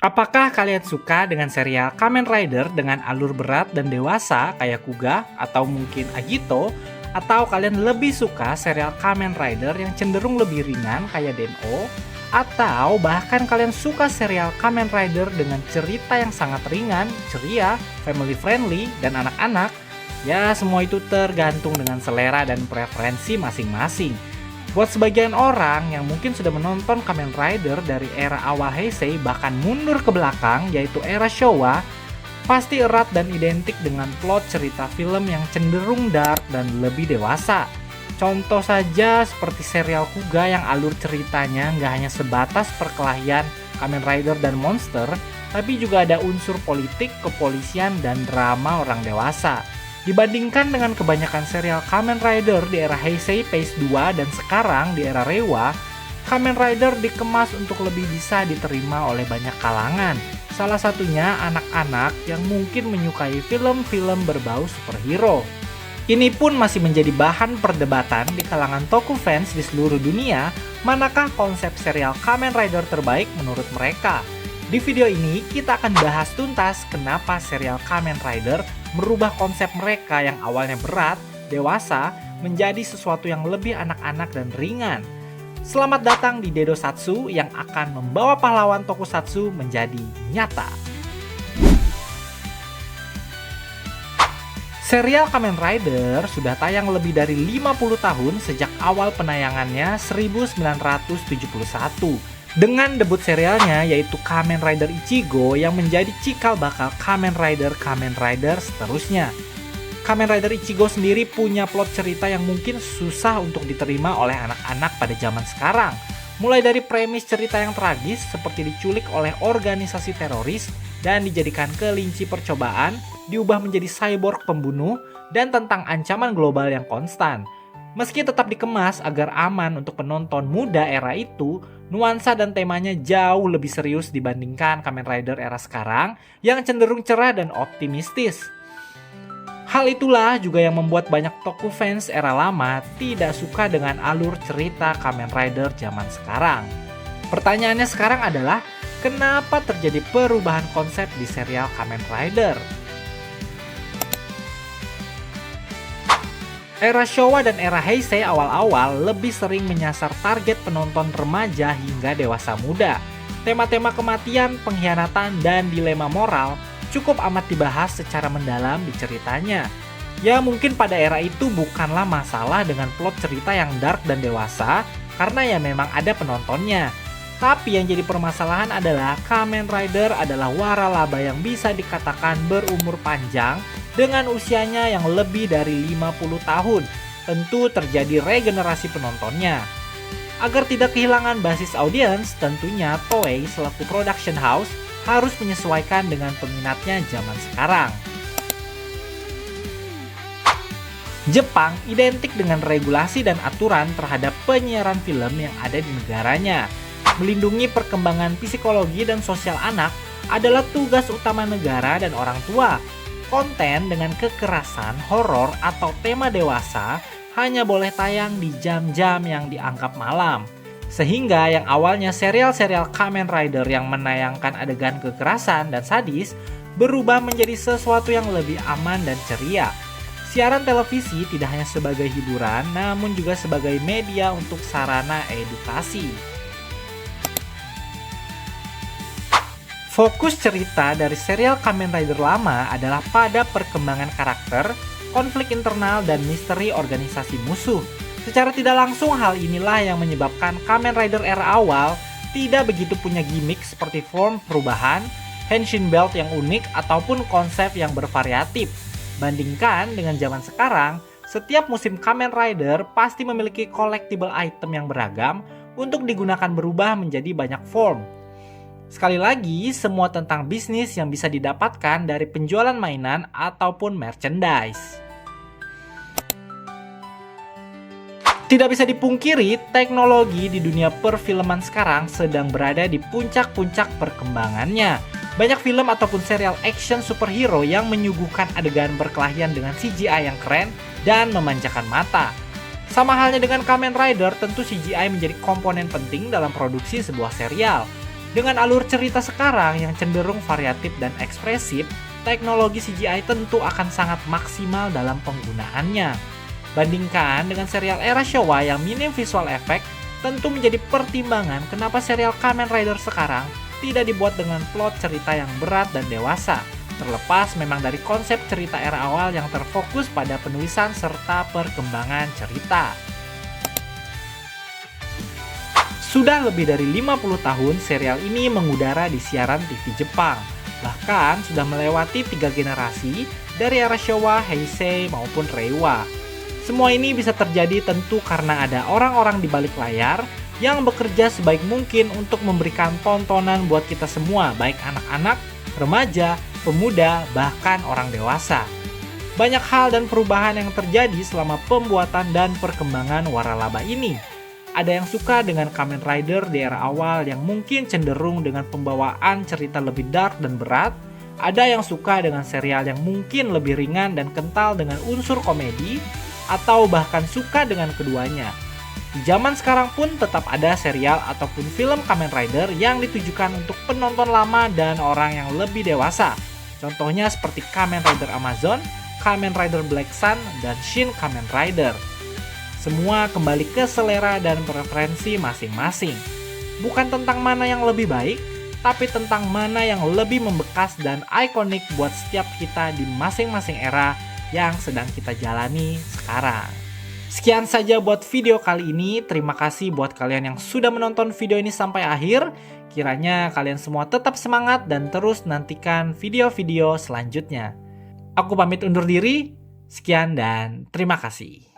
Apakah kalian suka dengan serial Kamen Rider dengan alur berat dan dewasa kayak Kuga atau mungkin Agito? Atau kalian lebih suka serial Kamen Rider yang cenderung lebih ringan kayak Den-O? Atau bahkan kalian suka serial Kamen Rider dengan cerita yang sangat ringan, ceria, family friendly, dan anak-anak? Ya, semua itu tergantung dengan selera dan preferensi masing-masing. Buat sebagian orang yang mungkin sudah menonton Kamen Rider dari era awal Heisei bahkan mundur ke belakang yaitu era Showa, pasti erat dan identik dengan plot cerita film yang cenderung dark dan lebih dewasa. Contoh saja seperti serial Kuga yang alur ceritanya nggak hanya sebatas perkelahian Kamen Rider dan monster, tapi juga ada unsur politik, kepolisian, dan drama orang dewasa. Dibandingkan dengan kebanyakan serial Kamen Rider di era Heisei Phase 2 dan sekarang di era Reiwa, Kamen Rider dikemas untuk lebih bisa diterima oleh banyak kalangan. Salah satunya anak-anak yang mungkin menyukai film-film berbau superhero. Ini pun masih menjadi bahan perdebatan di kalangan toku fans di seluruh dunia, manakah konsep serial Kamen Rider terbaik menurut mereka. Di video ini kita akan bahas tuntas kenapa serial Kamen Rider merubah konsep mereka yang awalnya berat, dewasa, menjadi sesuatu yang lebih anak-anak dan ringan. Selamat datang di Dedo Satsu yang akan membawa pahlawan tokusatsu menjadi nyata. Serial Kamen Rider sudah tayang lebih dari 50 tahun sejak awal penayangannya 1971. Dengan debut serialnya yaitu Kamen Rider Ichigo yang menjadi cikal bakal Kamen Rider seterusnya. Kamen Rider Ichigo sendiri punya plot cerita yang mungkin susah untuk diterima oleh anak-anak pada zaman sekarang. Mulai dari premis cerita yang tragis seperti diculik oleh organisasi teroris dan dijadikan kelinci percobaan, diubah menjadi cyborg pembunuh, dan tentang ancaman global yang konstan. Meski tetap dikemas agar aman untuk penonton muda era itu, nuansa dan temanya jauh lebih serius dibandingkan Kamen Rider era sekarang yang cenderung cerah dan optimistis. Hal itulah juga yang membuat banyak toku fans era lama tidak suka dengan alur cerita Kamen Rider zaman sekarang. Pertanyaannya sekarang adalah, kenapa terjadi perubahan konsep di serial Kamen Rider? Era Showa dan era Heisei awal-awal lebih sering menyasar target penonton remaja hingga dewasa muda. Tema-tema kematian, pengkhianatan, dan dilema moral cukup amat dibahas secara mendalam di ceritanya. Ya mungkin pada era itu bukanlah masalah dengan plot cerita yang dark dan dewasa, karena ya memang ada penontonnya. Tapi yang jadi permasalahan adalah Kamen Rider adalah waralaba yang bisa dikatakan berumur panjang dengan usianya yang lebih dari 50 tahun. Tentu terjadi regenerasi penontonnya. Agar tidak kehilangan basis audiens, tentunya Toei selaku production house harus menyesuaikan dengan peminatnya zaman sekarang. Jepang identik dengan regulasi dan aturan terhadap penyiaran film yang ada di negaranya. Melindungi perkembangan psikologi dan sosial anak adalah tugas utama negara dan orang tua. Konten dengan kekerasan, horor, atau tema dewasa hanya boleh tayang di jam-jam yang dianggap malam. Sehingga yang awalnya serial-serial Kamen Rider yang menayangkan adegan kekerasan dan sadis berubah menjadi sesuatu yang lebih aman dan ceria. Siaran televisi tidak hanya sebagai hiburan, namun juga sebagai media untuk sarana edukasi. Fokus cerita dari serial Kamen Rider lama adalah pada perkembangan karakter, konflik internal, dan misteri organisasi musuh. Secara tidak langsung hal inilah yang menyebabkan Kamen Rider era awal tidak begitu punya gimmick seperti form perubahan, henshin belt yang unik, ataupun konsep yang bervariatif. Bandingkan dengan zaman sekarang, setiap musim Kamen Rider pasti memiliki collectible item yang beragam untuk digunakan berubah menjadi banyak form. Sekali lagi, semua tentang bisnis yang bisa didapatkan dari penjualan mainan ataupun merchandise. Tidak bisa dipungkiri, teknologi di dunia perfilman sekarang sedang berada di puncak-puncak perkembangannya. Banyak film ataupun serial action superhero yang menyuguhkan adegan berkelahian dengan CGI yang keren dan memanjakan mata. Sama halnya dengan Kamen Rider, tentu CGI menjadi komponen penting dalam produksi sebuah serial. Dengan alur cerita sekarang yang cenderung variatif dan ekspresif, teknologi CGI tentu akan sangat maksimal dalam penggunaannya. Bandingkan dengan serial era Showa yang minim visual effect, tentu menjadi pertimbangan kenapa serial Kamen Rider sekarang tidak dibuat dengan plot cerita yang berat dan dewasa. Terlepas memang dari konsep cerita era awal yang terfokus pada penulisan serta perkembangan cerita. Sudah lebih dari 50 tahun serial ini mengudara di siaran TV Jepang. Bahkan sudah melewati 3 generasi dari era Showa, Heisei maupun Reiwa. Semua ini bisa terjadi tentu karena ada orang-orang di balik layar yang bekerja sebaik mungkin untuk memberikan tontonan buat kita semua, baik anak-anak, remaja, pemuda, bahkan orang dewasa. Banyak hal dan perubahan yang terjadi selama pembuatan dan perkembangan waralaba ini. Ada yang suka dengan Kamen Rider di era awal yang mungkin cenderung dengan pembawaan cerita lebih dark dan berat. Ada yang suka dengan serial yang mungkin lebih ringan dan kental dengan unsur komedi, atau bahkan suka dengan keduanya. Di zaman sekarang pun tetap ada serial ataupun film Kamen Rider yang ditujukan untuk penonton lama dan orang yang lebih dewasa. Contohnya seperti Kamen Rider Amazon, Kamen Rider Black Sun, dan Shin Kamen Rider. Semua kembali ke selera dan preferensi masing-masing. Bukan tentang mana yang lebih baik, tapi tentang mana yang lebih membekas dan ikonik buat setiap kita di masing-masing era yang sedang kita jalani sekarang. Sekian saja buat video kali ini. Terima kasih buat kalian yang sudah menonton video ini sampai akhir. Kiranya kalian semua tetap semangat dan terus nantikan video-video selanjutnya. Aku pamit undur diri. Sekian dan terima kasih.